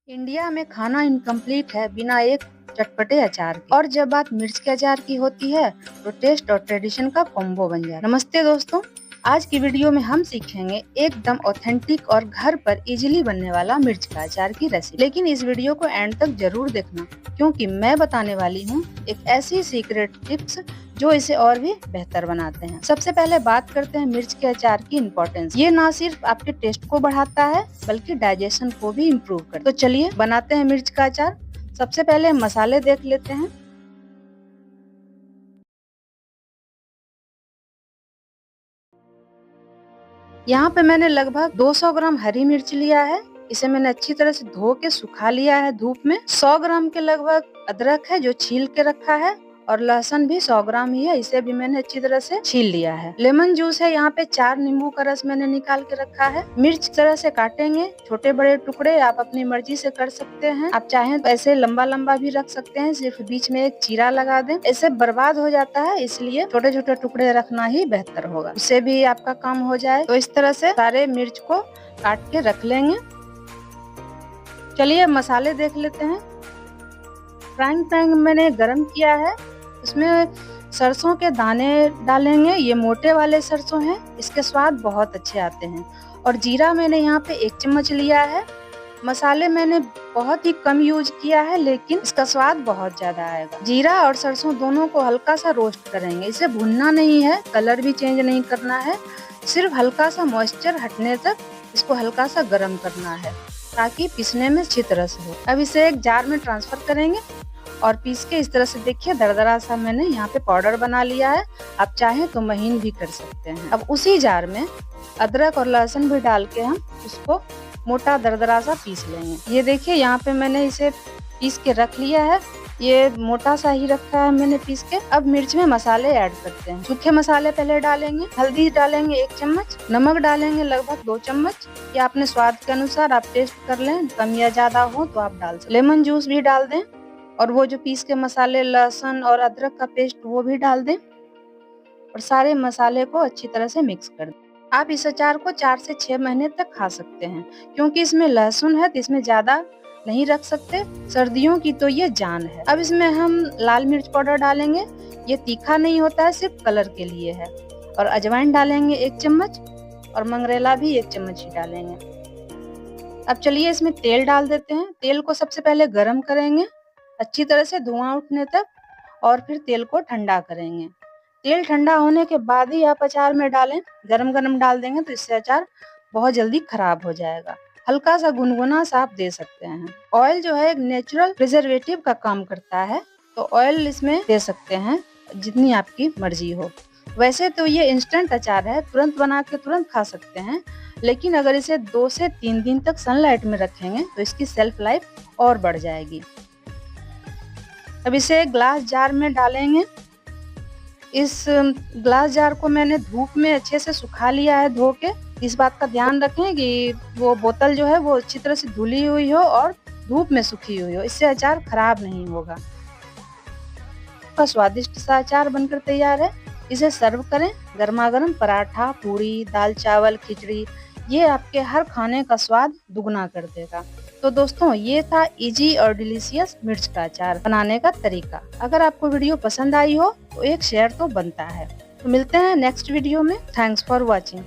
India में खाना incomplete है बिना एक चटपटे अचार के। और जब बात मिर्च के अचार की होती है तो टेस्ट और ट्रेडिशन का कॉम्बो बन जाता है। नमस्ते दोस्तों, आज की वीडियो में हम सीखेंगे एकदम ऑथेंटिक और घर पर इजीली बनने वाला मिर्च का अचार की रेसिपी। लेकिन इस वीडियो को एंड तक जरूर देखना, क्योंकि मैं बताने वाली हूँ एक ऐसी सीक्रेट टिप्स जो इसे और भी बेहतर बनाते हैं। सबसे पहले बात करते हैं मिर्च के अचार की इम्पोर्टेंस। ये ना सिर्फ आपके टेस्ट को बढ़ाता है बल्कि डाइजेशन को भी इम्प्रूव करता है। तो चलिए बनाते हैं मिर्च का अचार। सबसे पहले मसाले देख लेते हैं। यहाँ पे मैंने लगभग 200 ग्राम हरी मिर्च लिया है। इसे मैंने अच्छी तरह से धो के सुखा लिया है धूप में। 100 ग्राम के लगभग अदरक है जो छील के रखा है, और लहसुन भी 100 ग्राम ही है, इसे भी मैंने अच्छी तरह से छील लिया है। लेमन जूस है यहाँ पे 4 नींबू का रस मैंने निकाल के रखा है। मिर्च तरह से काटेंगे, छोटे बड़े टुकड़े आप अपनी मर्जी से कर सकते हैं। आप चाहें तो ऐसे लंबा लंबा भी रख सकते हैं, सिर्फ बीच में एक चीरा लगा दें। ऐसे बर्बाद हो जाता है, इसलिए छोटे छोटे टुकड़े रखना ही बेहतर होगा, उससे भी आपका काम हो जाए। तो इस तरह से सारे मिर्च को काट के रख लेंगे। चलिए मसाले देख लेते हैं। फ्राइंग पैन मैंने गरम किया है, उसमें सरसों के दाने डालेंगे। ये मोटे वाले सरसों हैं, इसके स्वाद बहुत अच्छे आते हैं। और जीरा मैंने यहाँ पे 1 चम्मच लिया है। मसाले मैंने बहुत ही कम यूज किया है, लेकिन इसका स्वाद बहुत ज्यादा आएगा। जीरा और सरसों दोनों को हल्का सा रोस्ट करेंगे। इसे भुनना नहीं है, कलर भी चेंज नहीं करना है, सिर्फ हल्का सा मॉइस्चर हटने तक इसको हल्का सा गर्म करना है, ताकि पीसने में अच्छी तरह से हो। अब इसे एक जार में ट्रांसफर करेंगे और पीस के इस तरह से देखिए दरदरा सा मैंने यहाँ पे पाउडर बना लिया है। आप चाहें तो महीन भी कर सकते हैं। अब उसी जार में अदरक और लहसुन भी डाल के हम उसको मोटा दरदरा सा पीस लेंगे। ये देखिए यहाँ पे मैंने इसे पीस के रख लिया है। ये मोटा सा ही रखा है मैंने पीस के। अब मिर्च में मसाले ऐड करते हैं। सूखे मसाले पहले डालेंगे। हल्दी डालेंगे 1 चम्मच, नमक डालेंगे लगभग 2 चम्मच। ये अपने स्वाद के अनुसार आप टेस्ट कर लें, कम या ज्यादा हो तो आप डाल सकते। लेमन जूस भी डाल दें, और वो जो पीस के मसाले लहसुन और अदरक का पेस्ट वो भी डाल दें, और सारे मसाले को अच्छी तरह से मिक्स कर दें। आप इस अचार को 4 से 6 महीने तक खा सकते हैं, क्योंकि इसमें लहसुन है तो इसमें ज्यादा नहीं रख सकते। सर्दियों की तो ये जान है। अब इसमें हम लाल मिर्च पाउडर डालेंगे। ये तीखा नहीं होता है, सिर्फ कलर के लिए है। और अजवाइन डालेंगे 1 चम्मच, और मंगरेला भी 1 चम्मच ही डालेंगे। अब चलिए इसमें तेल डाल देते हैं। तेल को सबसे पहले गर्म करेंगे अच्छी तरह से धुआं उठने तक, और फिर तेल को ठंडा करेंगे। तेल ठंडा होने के बाद ही आप अचार में डालें। गरम गरम डाल देंगे तो इससे अचार बहुत जल्दी खराब हो जाएगा। हल्का सा गुनगुना सा आप दे सकते हैं। ऑयल जो है एक नेचुरल प्रिजर्वेटिव का काम करता है, तो ऑयल इसमें दे सकते हैं जितनी आपकी मर्जी हो। वैसे तो ये इंस्टेंट अचार है, तुरंत बना के तुरंत खा सकते हैं, लेकिन अगर इसे 2 से 3 दिन तक सनलाइट में रखेंगे तो इसकी सेल्फ लाइफ और बढ़ जाएगी। अब इसे ग्लास जार में डालेंगे। इस ग्लास जार को मैंने धूप में अच्छे से सुखा लिया है धो के। इस बात का ध्यान रखें कि वो बोतल जो है वो अच्छी तरह से धुली हुई हो और धूप में सूखी हुई हो, इससे अचार खराब नहीं होगा। का स्वादिष्ट सा अचार बनकर तैयार है। इसे सर्व करें गर्मा गर्म पराठा, पूरी, दाल चावल, खिचड़ी। ये आपके हर खाने का स्वाद दुगना कर देगा। तो दोस्तों, ये था इजी और डिलीशियस मिर्च का अचार बनाने का तरीका। अगर आपको वीडियो पसंद आई हो तो एक शेयर तो बनता है। तो मिलते हैं नेक्स्ट वीडियो में। Thanks for watching.